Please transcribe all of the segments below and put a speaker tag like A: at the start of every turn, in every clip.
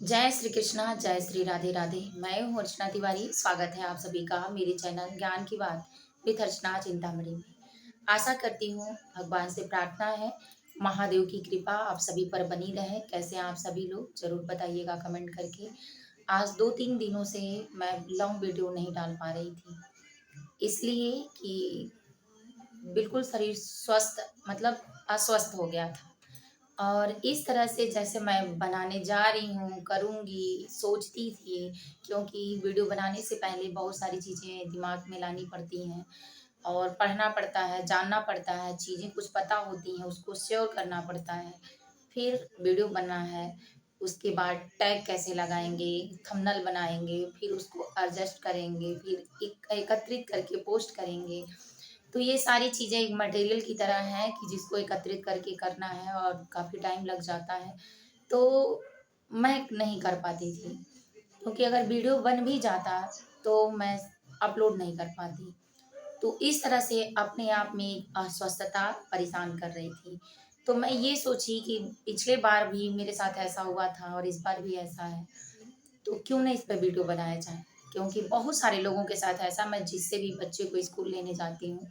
A: जय श्री कृष्णा, जय श्री राधे राधे। मैं हूँ अर्चना तिवारी। स्वागत है आप सभी का मेरे चैनल ज्ञान की बात विद अर्चना चिंतामणि में। आशा करती हूँ, भगवान से प्रार्थना है, महादेव की कृपा आप सभी पर बनी रहे। कैसे हैं आप सभी लोग, जरूर बताइएगा कमेंट करके। आज 2-3 दिनों से मैं लॉन्ग वीडियो नहीं डाल पा रही थी, इसलिए कि बिल्कुल शरीर स्वस्थ मतलब अस्वस्थ हो गया था। और इस तरह से जैसे मैं बनाने जा रही हूँ, करूँगी, सोचती थी, क्योंकि वीडियो बनाने से पहले बहुत सारी चीज़ें दिमाग में लानी पड़ती हैं और पढ़ना पड़ता है, जानना पड़ता है, चीज़ें कुछ पता होती हैं, उसको शेयर करना पड़ता है। फिर वीडियो बनना है, उसके बाद टैग कैसे लगाएँगे, थंबनेल बनाएँगे, फिर उसको एडजस्ट करेंगे, फिर एकत्रित करके पोस्ट करेंगे। तो ये सारी चीज़ें एक मटेरियल की तरह हैं कि जिसको एकत्रित करके करना है और काफ़ी टाइम लग जाता है। तो मैं नहीं कर पाती थी, क्योंकि अगर वीडियो बन भी जाता तो मैं अपलोड नहीं कर पाती। तो इस तरह से अपने आप में एक अस्वस्थता परेशान कर रही थी। तो मैं ये सोची कि पिछले बार भी मेरे साथ ऐसा हुआ था और इस बार भी ऐसा है, तो क्यों नहीं इस पे वीडियो बनाया जाए? क्योंकि बहुत सारे लोगों के साथ ऐसा, मैं जिससे भी बच्चे को स्कूल लेने जाती हूँ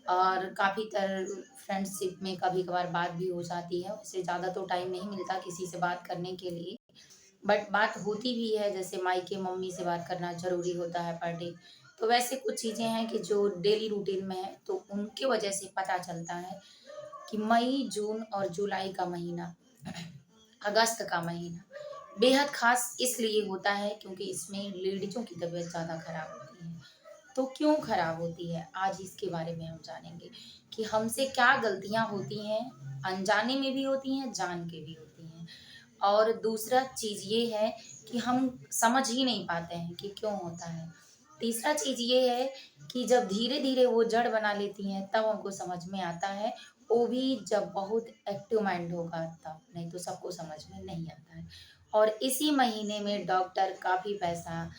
A: और काफ़ी फ्रेंडशिप में कभी-कभार बात भी हो जाती है। वैसे ज़्यादा तो टाइम नहीं मिलता किसी से बात करने के लिए, बट बात होती भी है, जैसे मायके मम्मी से बात करना ज़रूरी होता है पर डे। तो वैसे कुछ चीज़ें हैं कि जो डेली रूटीन में है, तो उनकी वजह से पता चलता है कि मई, जून और जुलाई का महीना, अगस्त का महीना बेहद ख़ास इसलिए होता है क्योंकि इसमें लेडीज़ों की तबीयत ज़्यादा ख़राब होती है। तो क्यों खराब होती है? आज इसके बारे में हम जानेंगे कि हमसे क्या गलतियाँ होती हैं, अनजाने में भी होती हैं, जान के भी होती हैं। और दूसरा चीज़ ये है कि हम समझ ही नहीं पाते हैं कि क्यों होता है। तीसरा चीज़ ये है कि जब धीरे-धीरे वो जड़ बना लेती हैं, तब हमको समझ में आता है, वो भी जब बहुत एक्टिव माइंड होगा तब, नहीं तो सबको समझ में नहीं आता है। और इसी महीने में डॉक्टर काफ़ी पैसा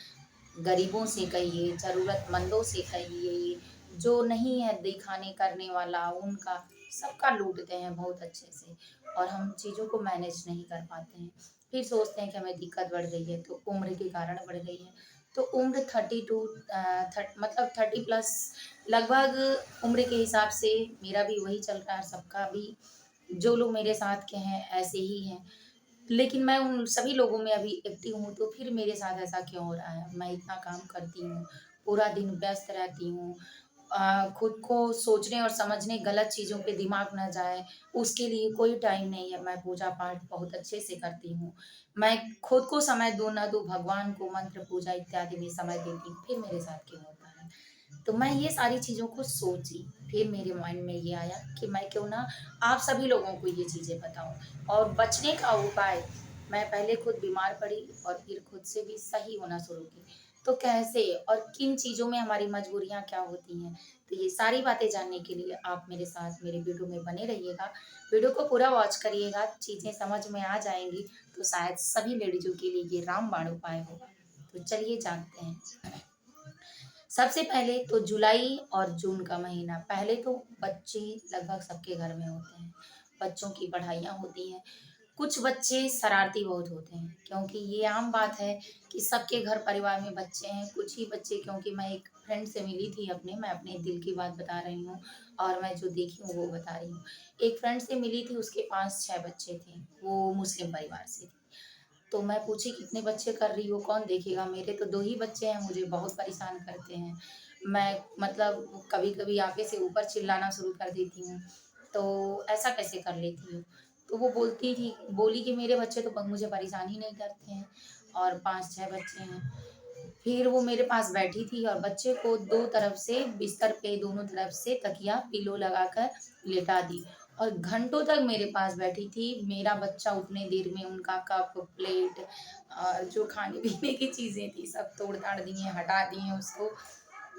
A: गरीबों से कहिए, ज़रूरतमंदों से कहिए, जो नहीं है दिखाने करने वाला उनका, सबका लूटते हैं बहुत अच्छे से और हम चीज़ों को मैनेज नहीं कर पाते हैं। फिर सोचते हैं कि हमें दिक्कत बढ़ गई है, तो उम्र के कारण बढ़ गई है। तो उम्र 32 मतलब 30 प्लस लगभग उम्र के हिसाब से मेरा भी वही चल रहा है, सबका भी। जो लोग मेरे साथ के हैं ऐसे ही हैं। लेकिन मैं उन सभी लोगों में अभी एक्टिव हूँ, तो फिर मेरे साथ ऐसा क्यों हो रहा है? मैं इतना काम करती हूँ, पूरा दिन व्यस्त रहती हूँ, खुद को सोचने और समझने, गलत चीज़ों पे दिमाग ना जाए, उसके लिए कोई टाइम नहीं है। मैं पूजा-पाठ बहुत अच्छे से करती हूँ। मैं खुद को समय दूँ ना दूँ, भगवान को मंत्र पूजा इत्यादि में समय देती हूँ, फिर मेरे साथ क्यों होता है? तो मैं ये सारी चीज़ों को सोची, फिर मेरे माइंड में ये आया कि मैं क्यों ना आप सभी लोगों को ये चीज़ें बताऊँ और बचने का उपाय। मैं पहले खुद बीमार पड़ी और फिर खुद से भी सही होना शुरू की। तो कैसे और किन चीज़ों में हमारी मजबूरियाँ क्या होती हैं? तो ये सारी बातें जानने के लिए आप मेरे साथ मेरे वीडियो में बने रहिएगा। वीडियो को पूरा वॉच करिएगा, चीज़ें समझ में आ जाएँगी, तो शायद सभी लेडीज़ों के लिए ये रामबाण उपाय होगा। तो चलिए जानते हैं। सबसे पहले तो जुलाई और जून का महीना, पहले तो बच्चे लगभग सबके घर में होते हैं, बच्चों की पढ़ाइयाँ होती हैं। कुछ बच्चे शरारती बहुत होते हैं, क्योंकि ये आम बात है कि सबके घर परिवार में बच्चे हैं। कुछ ही बच्चे, क्योंकि मैं एक फ्रेंड से मिली थी मैं अपने दिल की बात बता रही हूँ और मैं जो देखी हूँ वो बता रही हूँ। एक फ्रेंड से मिली थी, उसके 5-6 बच्चे थे, वो मुस्लिम परिवार से थी। तो मैं पूछी कितने बच्चे कर रही हो, कौन देखेगा? मेरे तो 2 ही बच्चे हैं, मुझे बहुत परेशान करते हैं। मैं मतलब कभी-कभी आपे से ऊपर चिल्लाना शुरू कर देती हूँ, तो ऐसा कैसे कर लेती हो? तो वो बोली कि मेरे बच्चे तो मुझे परेशान ही नहीं करते हैं और 5-6 बच्चे हैं। फिर वो मेरे पास बैठी थी और बच्चे को 2 तरफ से बिस्तर पे दोनों तरफ से तकिया पिलो लगाकर लेटा दी और घंटों तक मेरे पास बैठी थी। मेरा बच्चा उतने देर में उनका कप, प्लेट जो खाने-पीने की चीज़ें थी सब तोड़-ताड़ दिए, हटा दिए उसको।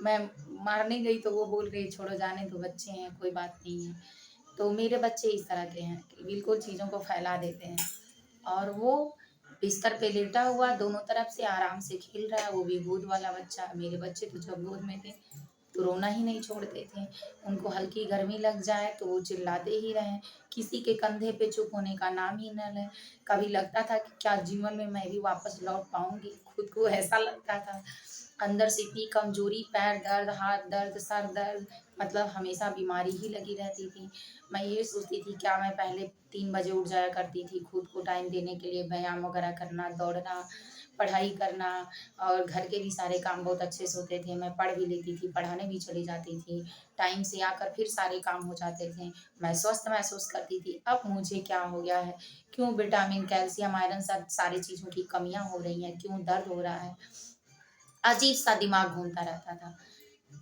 A: मैं मारने गई तो वो बोल रही छोड़ो जाने दो, बच्चे हैं कोई बात नहीं है। तो मेरे बच्चे इस तरह के हैं कि बिल्कुल चीज़ों को फैला देते हैं और वो बिस्तर पे लेटा हुआ दोनों तरफ से आराम से खेल रहा है, वो भी गोद वाला बच्चा। मेरे बच्चे तो जब गोद में थे, तो रोना ही नहीं छोड़ते थे। उनको हल्की गर्मी लग जाए तो वो चिल्लाते ही रहें, किसी के कंधे पे चुप होने का नाम ही न लें। कभी लगता था कि क्या जीवन में मैं भी वापस लौट पाऊँगी? खुद को ऐसा लगता था। अंदर से इतनी कमज़ोरी, पैर दर्द, हाथ दर्द, सर दर्द, मतलब हमेशा बीमारी ही लगी रहती थी। मैं ये सोचती थी क्या मैं पहले 3 बजे उठ जाया करती थी, खुद को टाइम देने के लिए व्यायाम वगैरह करना, दौड़ना, पढ़ाई करना, और घर के भी सारे काम बहुत अच्छे से होते थे। मैं पढ़ भी लेती थी, पढ़ाने भी चली जाती थी, टाइम से आकर फिर सारे काम हो जाते थे। मैं स्वस्थ महसूस करती थी। अब मुझे क्या हो गया है? क्यों विटामिन, कैल्शियम, आयरन सब सारी चीज़ों की कमियाँ हो रही हैं? क्यों दर्द हो रहा है? अजीब-सा दिमाग घूमता रहता था।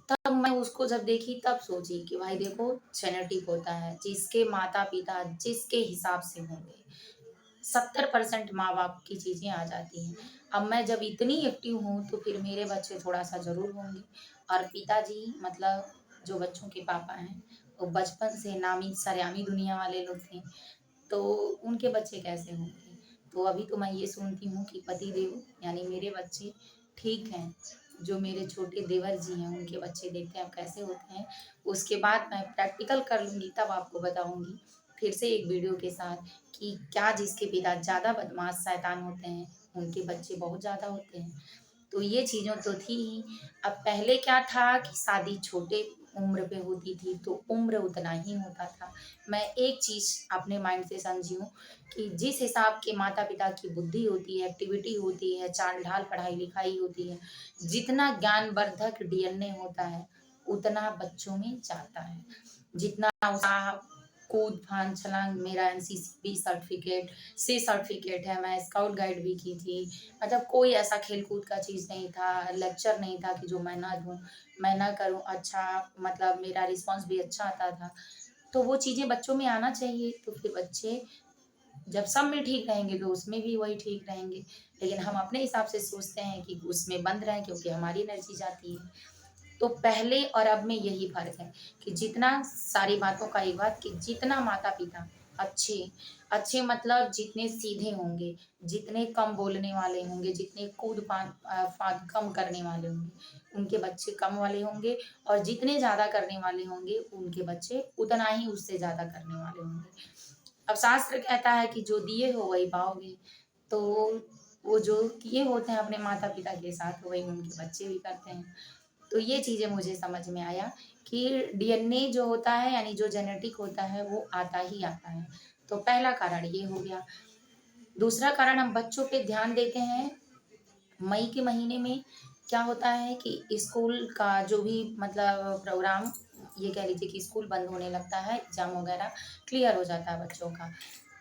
A: तब मैं उसको जब देखी तब सोची कि भाई देखो, जेनेटिक होता है, जिसके माता-पिता जिसके हिसाब से होंगे, 70% माँ-बाप की चीज़ें आ जाती हैं। अब मैं जब इतनी एक्टिव हूँ तो फिर मेरे बच्चे थोड़ा-सा ज़रूर होंगे। और पिताजी मतलब जो बच्चों के पापा हैं, वो बचपन से नामी सरेआमी दुनिया वाले लोग थे, तो उनके बच्चे कैसे होंगे? तो अभी तो मैं ये सुनती हूँ कि पतिदेव यानी मेरे बच्चे ठीक हैं। जो मेरे छोटे देवर जी हैं, उनके बच्चे देखते हैं अब कैसे होते हैं। उसके बाद मैं प्रैक्टिकल कर लूँगी तब आपको बताऊँगी, फिर से एक वीडियो के साथ, कि क्या जिसके पिता ज़्यादा बदमाश शैतान होते हैं, उनके बच्चे बहुत ज़्यादा होते हैं। तो ये चीज़ें तो थी ही। अब पहले क्या था कि शादी छोटे उम्र पे होती थी तो उम्र उतना ही होता था। मैं एक चीज़ अपने माइंड से समझी हूँ कि जिस हिसाब के माता-पिता की बुद्धि होती है, एक्टिविटी होती है, चाल-ढाल, पढ़ाई-लिखाई होती है, जितना ज्ञानवर्धक डीएनए होता है, उतना बच्चों में जाता है। जितना उत्साह, कूद-फान, छलांग, मेरा एनसीसी बी सर्टिफ़िकेट, सी सर्टिफ़िकेट है, मैं स्काउट गाइड भी की थी। मतलब कोई ऐसा खेल-कूद का चीज़ नहीं था, लेक्चर नहीं था कि जो मैं ना दूँ, मैं ना करूँ। अच्छा, मतलब मेरा रिस्पॉन्स भी अच्छा आता था। तो वो चीज़ें बच्चों में आना चाहिए, तो फिर बच्चे जब सब में ठीक रहेंगे तो उसमें भी वही ठीक रहेंगे। लेकिन हम अपने हिसाब से सोचते हैं कि उसमें बंद रहें क्योंकि हमारी एनर्जी जाती है। तो पहले और अब में यही फ़र्क है कि जितना सारी बातों का एक बात कि जितना माता-पिता अच्छे अच्छे मतलब जितने सीधे होंगे, जितने कम बोलने वाले होंगे, जितने फाँद कम करने वाले होंगे, उनके बच्चे कम वाले होंगे, और जितने ज़्यादा करने वाले होंगे, उनके बच्चे उतना ही उससे ज़्यादा करने वाले होंगे। अब शास्त्र कहता है कि जो दिए हो वही पाओगे, तो वो जो किए होते हैं अपने माता-पिता के साथ वही उनके बच्चे भी करते हैं। तो ये चीज़ें मुझे समझ में आया कि डीएनए जो होता है यानी जो जेनेटिक होता है वो आता ही आता है। तो पहला कारण ये हो गया। दूसरा कारण हम बच्चों पे ध्यान देते हैं, मई के महीने में क्या होता है कि स्कूल का जो भी मतलब प्रोग्राम, ये कह लीजिए कि स्कूल बंद होने लगता है, एग्ज़ाम वगैरह क्लियर हो जाता है बच्चों का,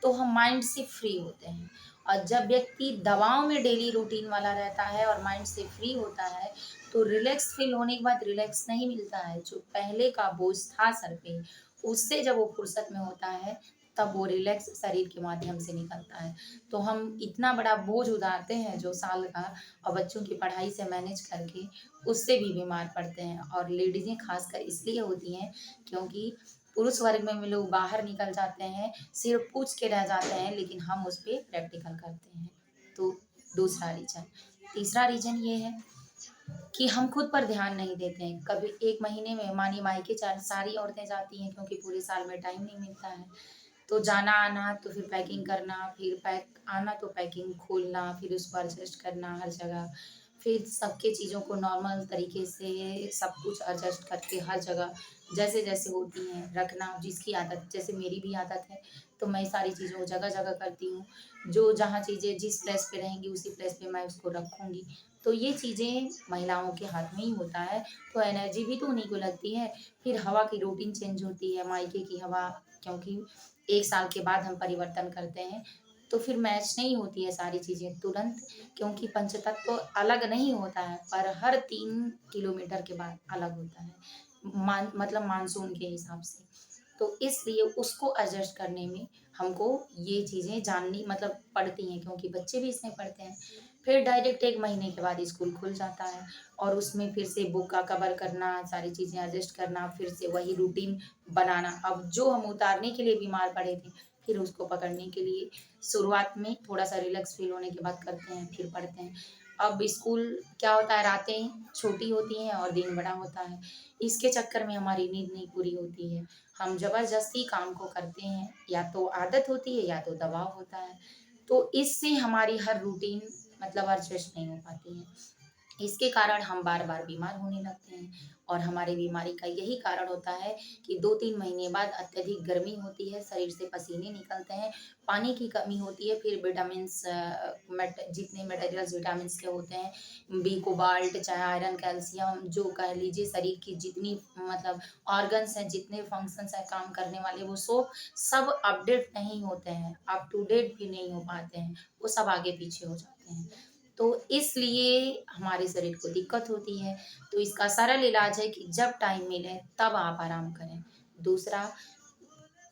A: तो हम माइंड से फ्री होते हैं। और जब व्यक्ति दबाव में डेली रूटीन वाला रहता है और माइंड से फ्री होता है, तो रिलैक्स फ़ील होने के बाद रिलैक्स नहीं मिलता है, जो पहले का बोझ था सर पे, उससे जब वो फुर्सत में होता है, तब वो रिलैक्स शरीर के माध्यम से निकलता है। तो हम इतना बड़ा बोझ उतारते हैं जो साल का, और बच्चों की पढ़ाई से मैनेज करके उससे भी बीमार पड़ते हैं। और लेडीज़ें खासकर इसलिए होती हैं क्योंकि पुरुष वर्ग में लोग बाहर निकल जाते हैं, सिर्फ पूछ के रह जाते हैं, लेकिन हम उस पे प्रैक्टिकल करते हैं। तो दूसरा रीज़न। तीसरा रीज़न ये है कि हम खुद पर ध्यान नहीं देते हैं। कभी 1 महीने में मानिए मायके सारी औरतें जाती हैं क्योंकि पूरे साल में टाइम नहीं मिलता है। तो जाना-आना, तो फिर पैकिंग करना, फिर पैक आना तो पैकिंग खोलना, फिर उसको एडजस्ट करना हर जगह, फिर सबके चीज़ों को नॉर्मल तरीके से सब कुछ एडजस्ट करके हर जगह जैसे-जैसे होती हैं रखना, जिसकी आदत जैसे मेरी भी आदत है, तो मैं सारी चीज़ों को जगह-जगह करती हूँ। जो जहाँ चीज़ें जिस प्लेस पे रहेंगी उसी प्लेस पे मैं उसको रखूँगी। तो ये चीज़ें महिलाओं के हाथ में ही होता है, तो एनर्जी भी तो उन्हीं को लगती है। फिर हवा की रूटीन चेंज होती है, मायके की हवा, क्योंकि 1 साल के बाद हम परिवर्तन करते हैं, तो फिर मैच नहीं होती है सारी चीज़ें तुरंत, क्योंकि पंचतत्व तो अलग नहीं होता है, पर हर 3 किलोमीटर के बाद अलग होता है, मतलब मानसून के हिसाब से। तो इसलिए उसको एडजस्ट करने में हमको ये चीज़ें जाननी मतलब पड़ती हैं, क्योंकि बच्चे भी इसमें पढ़ते हैं। फिर डायरेक्ट 1 महीने के बाद स्कूल खुल जाता है, और उसमें फिर से बुक का कवर करना, सारी चीज़ें एडजस्ट करना, फिर से वही रूटीन बनाना। अब जो हम उतारने के लिए बीमार पड़े थे, फिर उसको पकड़ने के लिए शुरुआत में थोड़ा-सा रिलैक्स फ़ील होने के बाद करते हैं, फिर पढ़ते हैं। अब स्कूल क्या होता है, रातें छोटी होती हैं और दिन बड़ा होता है। इसके चक्कर में हमारी नींद नहीं पूरी होती है। हम ज़बरदस्ती काम को करते हैं, या तो आदत होती है या तो दबाव होता है। तो इससे हमारी हर रूटीन मतलब एडजस्ट नहीं हो पाती है। इसके कारण हम बार-बार बीमार होने लगते हैं, और हमारी बीमारी का यही कारण होता है कि 2-3 महीने बाद अत्यधिक गर्मी होती है, शरीर से पसीने निकलते हैं, पानी की कमी होती है, फिर विटामिन्स जितने मटेरियल्स विटामिन्स के होते हैं, बी कोबाल्ट, चाहे आयरन, कैल्शियम, जो कह लीजिए शरीर की जितनी मतलब ऑर्गन्स हैं, जितने फंक्शंस हैं काम करने वाले, वो सब अपडेट नहीं होते हैं, अप टू डेट भी नहीं हो पाते हैं, वो सब आगे-पीछे हो जाते हैं। तो इसलिए हमारे शरीर को दिक्कत होती है। तो इसका सरल इलाज है कि जब टाइम मिले तब आप आराम करें। दूसरा,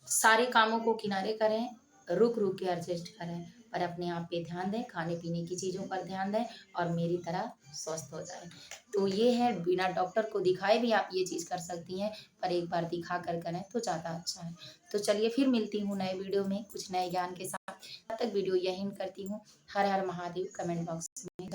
A: सारे कामों को किनारे करें, रुक-रुक के एडजस्ट करें, पर अपने आप पे ध्यान दें, खाने-पीने की चीज़ों पर ध्यान दें और मेरी तरह स्वस्थ हो जाएँ। तो ये है, बिना डॉक्टर को दिखाए भी आप ये चीज़ कर सकती हैं, पर एक बार दिखा कर करें तो ज़्यादा अच्छा है। तो चलिए फिर मिलती हूँ नए वीडियो में कुछ नए ज्ञान के साथ। तब तक वीडियो यहीं एंड करती हूँ। हर हर महादेव कमेंट बॉक्स में